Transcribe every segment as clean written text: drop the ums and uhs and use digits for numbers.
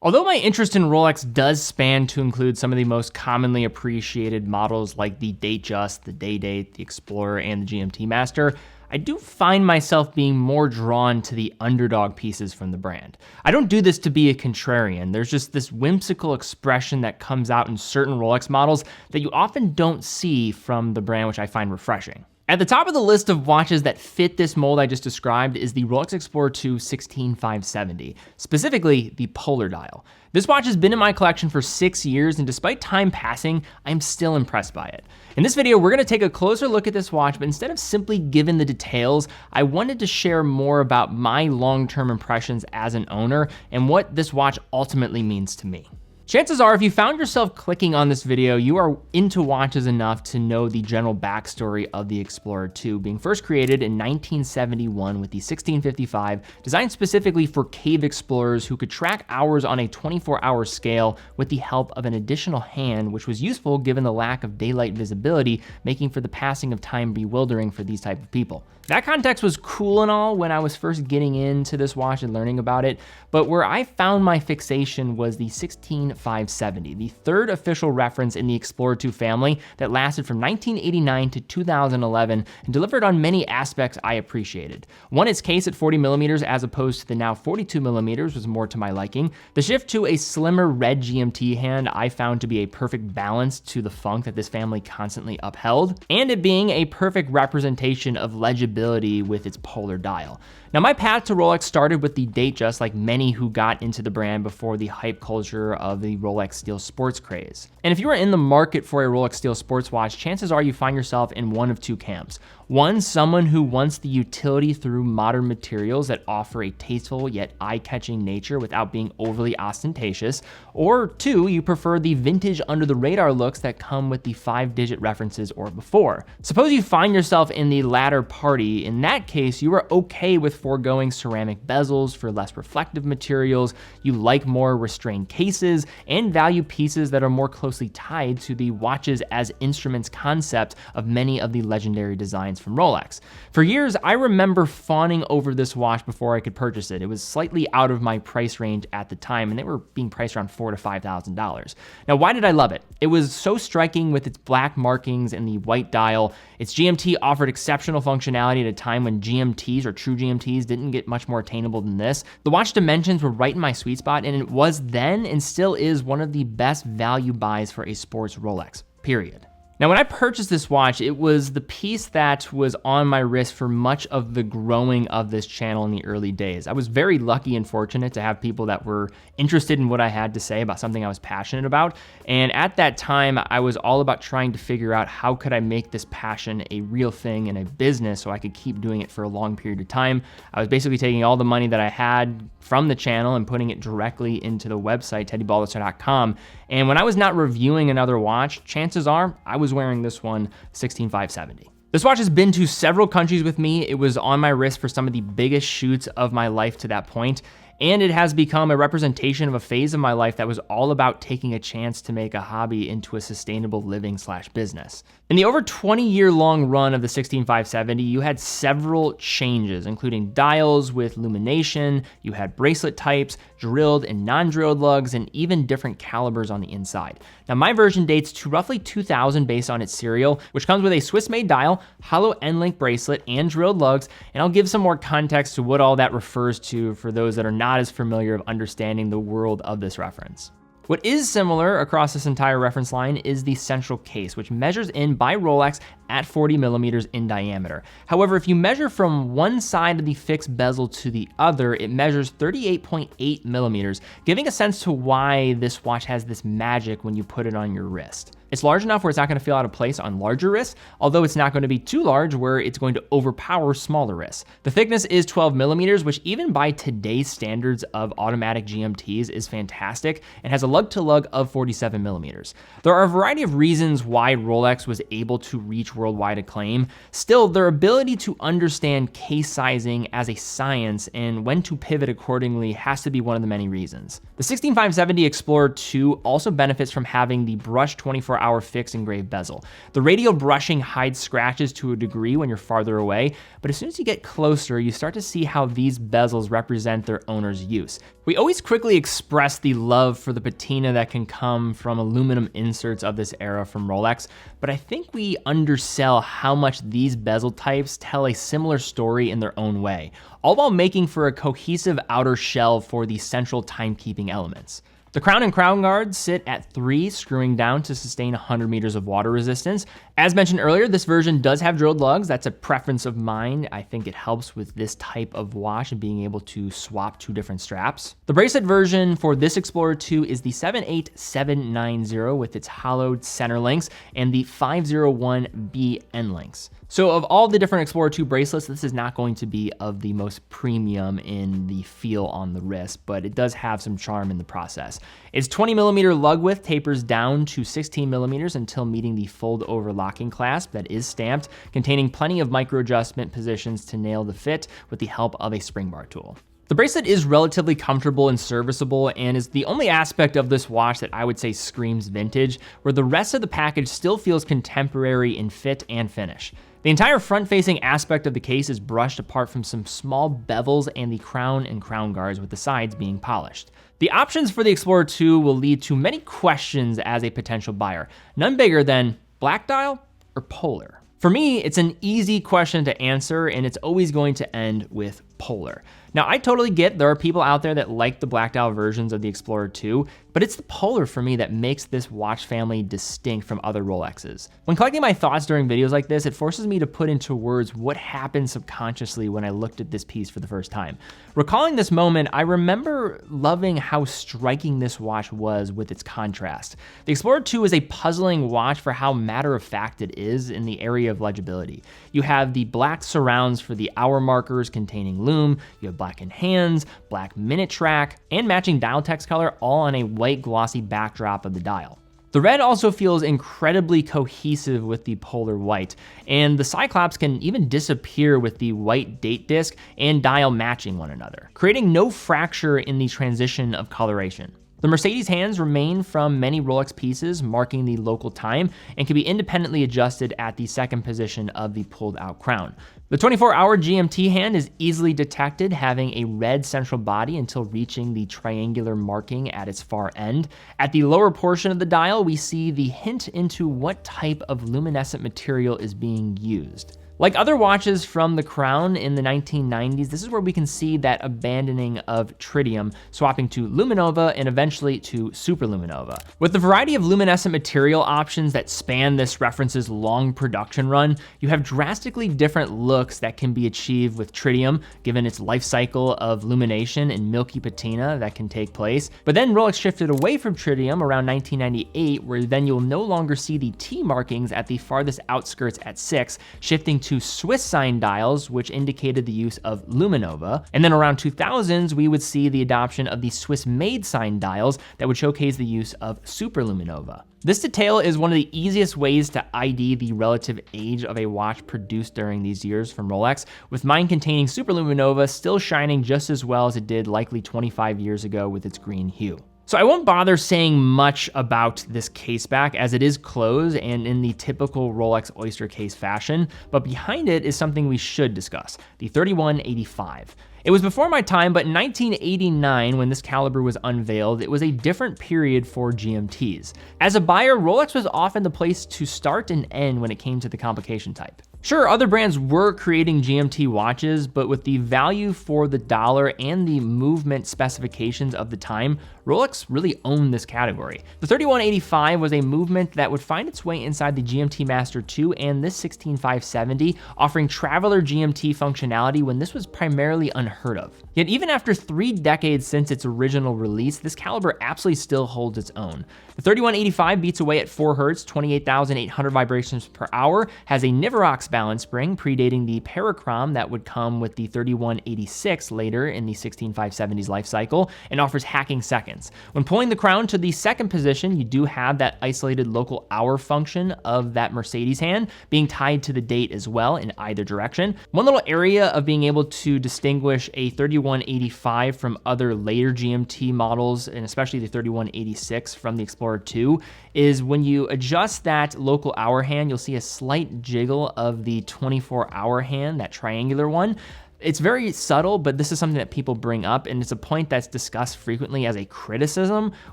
Although my interest in Rolex does span to include some of the most commonly appreciated models like the Datejust, the Day-Date, the Explorer, and the GMT Master, I do find myself being more drawn to the underdog pieces from the brand. I don't do this to be a contrarian. There's just this whimsical expression that comes out in certain Rolex models that you often don't see from the brand, which I find refreshing. At the top of the list of watches that fit this mold I just described is the Rolex Explorer II 16570, specifically the Polar Dial. This watch has been in my collection for 6 years, and despite time passing, I'm still impressed by it. In this video, we're gonna take a closer look at this watch, but instead of simply giving the details, I wanted to share more about my long-term impressions as an owner and what this watch ultimately means to me. Chances are, if you found yourself clicking on this video, you are into watches enough to know the general backstory of the Explorer II, being first created in 1971 with the 1655, designed specifically for cave explorers who could track hours on a 24-hour scale with the help of an additional hand, which was useful given the lack of daylight visibility, making for the passing of time bewildering for these type of people. That context was cool and all when I was first getting into this watch and learning about it, but where I found my fixation was the 16570, the third official reference in the Explorer II family that lasted from 1989 to 2011 and delivered on many aspects I appreciated. One, its case at 40 millimeters as opposed to the now 42 millimeters was more to my liking. The shift to a slimmer red GMT hand I found to be a perfect balance to the funk that this family constantly upheld, and it being a perfect representation of legibility with its Polar Dial. Now, my path to Rolex started with the Datejust, like many who got into the brand before the hype culture of the Rolex steel sports craze. And if you are in the market for a Rolex steel sports watch, chances are you find yourself in one of two camps. One, someone who wants the utility through modern materials that offer a tasteful yet eye-catching nature without being overly ostentatious. Or two, you prefer the vintage under-the-radar looks that come with the 5-digit references or before. Suppose you find yourself in the latter party. In that case, you are okay with foregoing ceramic bezels for less reflective materials, you like more restrained cases, and value pieces that are more closely tied to the watches as instruments concept of many of the legendary designs from Rolex. For years, I remember fawning over this watch before I could purchase it. It was slightly out of my price range at the time, and they were being priced around $4,000 to $5,000. Now, why did I love it? It was so striking with its black markings and the white dial. Its GMT offered exceptional functionality at a time when GMTs or true GMTs didn't get much more attainable than this. The watch dimensions were right in my sweet spot, and it was then and still is one of the best value buys for a sports Rolex, period. Now, when I purchased this watch, it was the piece that was on my wrist for much of the growing of this channel in the early days. I was very lucky and fortunate to have people that were interested in what I had to say about something I was passionate about. And at that time, I was all about trying to figure out how could I make this passion a real thing in a business so I could keep doing it for a long period of time. I was basically taking all the money that I had from the channel and putting it directly into the website, bilal.khan.a. And when I was not reviewing another watch, chances are I was wearing this one, 16570. This watch has been to several countries with me. It was on my wrist for some of the biggest shoots of my life to that point. And it has become a representation of a phase of my life that was all about taking a chance to make a hobby into a sustainable living/business. In the over 20-year-long run of the 16570, you had several changes, including dials with illumination, you had bracelet types, drilled and non-drilled lugs, and even different calibers on the inside. Now, my version dates to roughly 2000 based on its serial, which comes with a Swiss-made dial, hollow end-link bracelet, and drilled lugs, and I'll give some more context to what all that refers to for those that are not as familiar of understanding the world of this reference. What is similar across this entire reference line is the central case, which measures in by Rolex at 40 millimeters in diameter. However, if you measure from one side of the fixed bezel to the other, it measures 38.8 millimeters, giving a sense to why this watch has this magic when you put it on your wrist. It's large enough where it's not going to feel out of place on larger wrists, although it's not going to be too large where it's going to overpower smaller wrists. The thickness is 12 millimeters, which even by today's standards of automatic GMTs is fantastic, and has a lug-to-lug of 47 millimeters. There are a variety of reasons why Rolex was able to reach worldwide acclaim. Still, their ability to understand case sizing as a science and when to pivot accordingly has to be one of the many reasons. The 16570 Explorer II also benefits from having the brushed 24 24-hour fixed engraved bezel. The radial brushing hides scratches to a degree when you're farther away, but as soon as you get closer, you start to see how these bezels represent their owner's use. We always quickly express the love for the patina that can come from aluminum inserts of this era from Rolex, but I think we undersell how much these bezel types tell a similar story in their own way, all while making for a cohesive outer shell for the central timekeeping elements. The crown and crown guards sit at 3, screwing down to sustain 100 meters of water resistance. As mentioned earlier, this version does have drilled lugs. That's a preference of mine. I think it helps with this type of watch and being able to swap 2 different straps. The bracelet version for this Explorer II is the 78790 with its hollowed center links and the 501B end links. So of all the different Explorer II bracelets, this is not going to be of the most premium in the feel on the wrist, but it does have some charm in the process. Its 20mm lug width tapers down to 16mm until meeting the fold-over locking clasp that is stamped, containing plenty of micro-adjustment positions to nail the fit with the help of a spring bar tool. The bracelet is relatively comfortable and serviceable and is the only aspect of this watch that I would say screams vintage, where the rest of the package still feels contemporary in fit and finish. The entire front-facing aspect of the case is brushed apart from some small bevels and the crown and crown guards, with the sides being polished. The options for the Explorer II will lead to many questions as a potential buyer, none bigger than black dial or polar. For me, it's an easy question to answer, and it's always going to end with polar. Now, I totally get there are people out there that like the black dial versions of the Explorer II, but it's the polar for me that makes this watch family distinct from other Rolexes. When collecting my thoughts during videos like this, it forces me to put into words what happened subconsciously when I looked at this piece for the first time. Recalling this moment, I remember loving how striking this watch was with its contrast. The Explorer II is a puzzling watch for how matter-of-fact it is in the area of legibility. You have the black surrounds for the hour markers containing lume, you have blackened hands, black minute track, and matching dial text color, all on a white glossy backdrop of the dial. The red also feels incredibly cohesive with the polar white, and the Cyclops can even disappear with the white date disc and dial matching one another, creating no fracture in the transition of coloration. The Mercedes hands remain from many Rolex pieces, marking the local time, and can be independently adjusted at the second position of the pulled out crown. The 24-hour GMT hand is easily detected, having a red central body until reaching the triangular marking at its far end. At the lower portion of the dial, we see the hint into what type of luminescent material is being used. Like other watches from the crown in the 1990s, this is where we can see that abandoning of tritium, swapping to luminova and eventually to superluminova. With the variety of luminescent material options that span this reference's long production run, you have drastically different looks that can be achieved with tritium, given its life cycle of lumination and milky patina that can take place. But then Rolex shifted away from tritium around 1998, where then you'll no longer see the T markings at the farthest outskirts at 6, shifting to Swiss sign dials, which indicated the use of luminova. And then around 2000s, we would see the adoption of the Swiss made sign dials that would showcase the use of superluminova. This detail is one of the easiest ways to ID the relative age of a watch produced during these years from Rolex, with mine containing superluminova still shining just as well as it did likely 25 years ago with its green hue. So I won't bother saying much about this case back, as it is closed and in the typical Rolex Oyster case fashion, but behind it is something we should discuss, the 3185. It was before my time, but in 1989, when this caliber was unveiled, it was a different period for GMTs. As a buyer, Rolex was often the place to start and end when it came to the complication type. Sure, other brands were creating GMT watches, but with the value for the dollar and the movement specifications of the time, Rolex really owned this category. The 3185 was a movement that would find its way inside the GMT Master II and this 16570, offering traveler GMT functionality when this was primarily unheard of. Yet even after 3 decades since its original release, this caliber absolutely still holds its own. The 3185 beats away at 4 Hz, 28,800 vibrations per hour, has a Niverox balance spring, predating the parachrom that would come with the 3186 later in the 16570's life cycle, and offers hacking seconds. When pulling the crown to the second position, you do have that isolated local hour function of that Mercedes hand being tied to the date as well in either direction. One little area of being able to distinguish a 3185 from other later GMT models, and especially the 3186 from the Explorer II, is when you adjust that local hour hand, you'll see a slight jiggle of the 24-hour hand, that triangular one. It's very subtle, but this is something that people bring up, and it's a point that's discussed frequently as a criticism,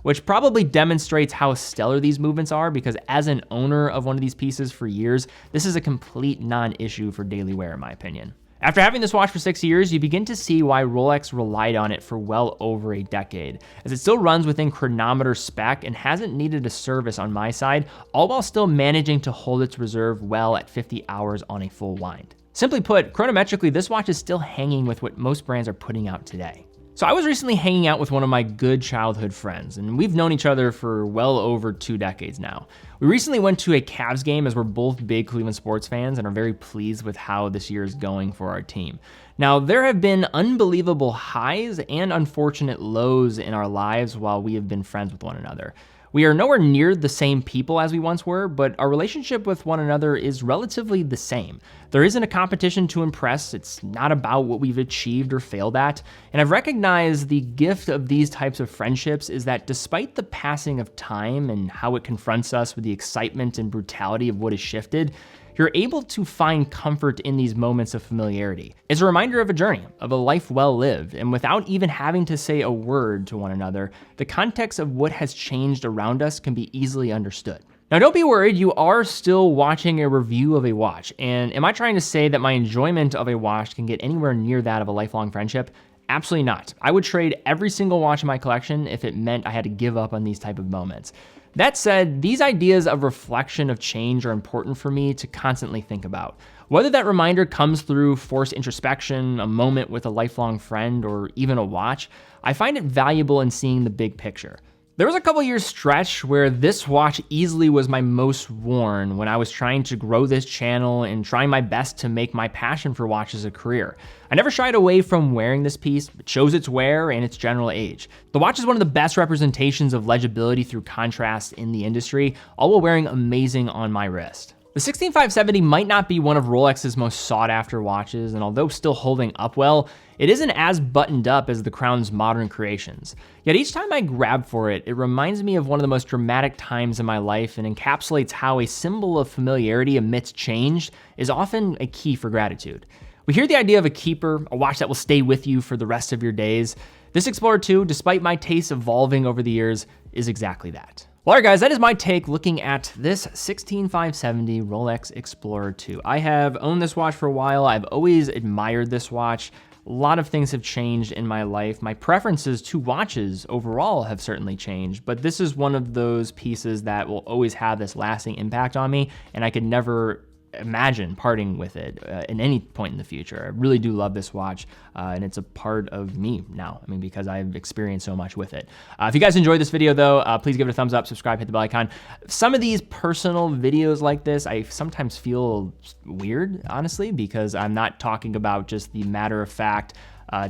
which probably demonstrates how stellar these movements are, because as an owner of one of these pieces for years, this is a complete non-issue for daily wear, in my opinion. After having this watch for 6 years, you begin to see why Rolex relied on it for well over a decade, as it still runs within chronometer spec and hasn't needed a service on my side, all while still managing to hold its reserve well at 50 hours on a full wind. Simply put, chronometrically, this watch is still hanging with what most brands are putting out today. So I was recently hanging out with one of my good childhood friends, and we've known each other for well over 2 decades now. We recently went to a Cavs game, as we're both big Cleveland sports fans and are very pleased with how this year is going for our team. Now, there have been unbelievable highs and unfortunate lows in our lives while we have been friends with one another. We are nowhere near the same people as we once were, but our relationship with one another is relatively the same. There isn't a competition to impress. It's not about what we've achieved or failed at. And I've recognized the gift of these types of friendships is that despite the passing of time and how it confronts us with the excitement and brutality of what has shifted, you're able to find comfort in these moments of familiarity. It's a reminder of a journey, of a life well lived, and without even having to say a word to one another, the context of what has changed around us can be easily understood. Now, don't be worried, you are still watching a review of a watch, and am I trying to say that my enjoyment of a watch can get anywhere near that of a lifelong friendship? Absolutely not. I would trade every single watch in my collection if it meant I had to give up on these type of moments. That said, these ideas of reflection of change are important for me to constantly think about. Whether that reminder comes through forced introspection, a moment with a lifelong friend, or even a watch, I find it valuable in seeing the big picture. There was a couple years stretch where this watch easily was my most worn when I was trying to grow this channel and trying my best to make my passion for watches a career. I never shied away from wearing this piece. It shows its wear and its general age. The watch is one of the best representations of legibility through contrast in the industry, all while wearing amazing on my wrist. The 16570 might not be one of Rolex's most sought after watches, and although still holding up well, it isn't as buttoned up as the Crown's modern creations. Yet each time I grab for it, it reminds me of one of the most dramatic times in my life and encapsulates how a symbol of familiarity amidst change is often a key for gratitude. We hear the idea of a keeper, a watch that will stay with you for the rest of your days. This Explorer II, despite my tastes evolving over the years, is exactly that. Well, all right, guys, that is my take looking at this 16570 Rolex Explorer II. I have owned this watch for a while. I've always admired this watch. A lot of things have changed in my life. My preferences to watches overall have certainly changed, but this is one of those pieces that will always have this lasting impact on me, and I could never imagine parting with it in any point in the future. I really do love this watch, and it's a part of me now. I mean, because I've experienced so much with it. If you guys enjoyed this video though, please give it a thumbs up, subscribe, hit the bell icon. Some of these personal videos like this, I sometimes feel weird, honestly, because I'm not talking about just the matter of fact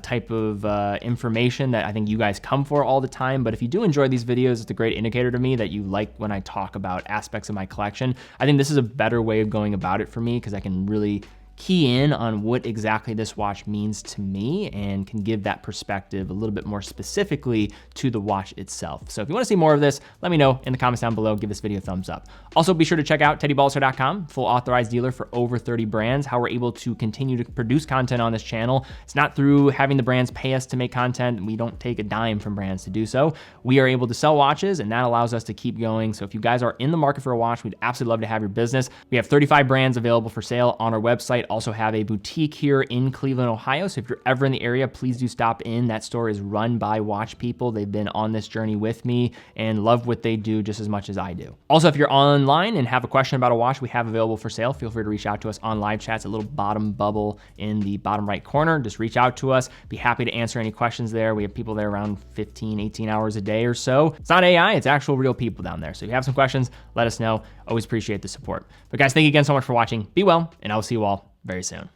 type of information that I think you guys come for all the time. But if you do enjoy these videos, it's a great indicator to me that you like when I talk about aspects of my collection. I think this is a better way of going about it for me because I can really key in on what exactly this watch means to me and can give that perspective a little bit more specifically to the watch itself. So if you want to see more of this, let me know in the comments down below. Give this video a thumbs up. Also, be sure to check out teddyballister.com, full authorized dealer for over 30 brands, how we're able to continue to produce content on this channel. It's not through having the brands pay us to make content. We don't take a dime from brands to do so. We are able to sell watches, and that allows us to keep going. So if you guys are in the market for a watch, we'd absolutely love to have your business. We have 35 brands available for sale on our website, also have a boutique here in Cleveland, Ohio. So if you're ever in the area, please do stop in. That store is run by watch people. They've been on this journey with me and love what they do just as much as I do. Also, if you're online and have a question about a watch we have available for sale, feel free to reach out to us on live chats, a little bottom bubble in the bottom right corner. Just reach out to us. Be happy to answer any questions there. We have people there around 15, 18 hours a day or so. It's not AI, it's actual real people down there. So if you have some questions, let us know. Always appreciate the support. But guys, thank you again so much for watching. Be well, and I will see you all very soon.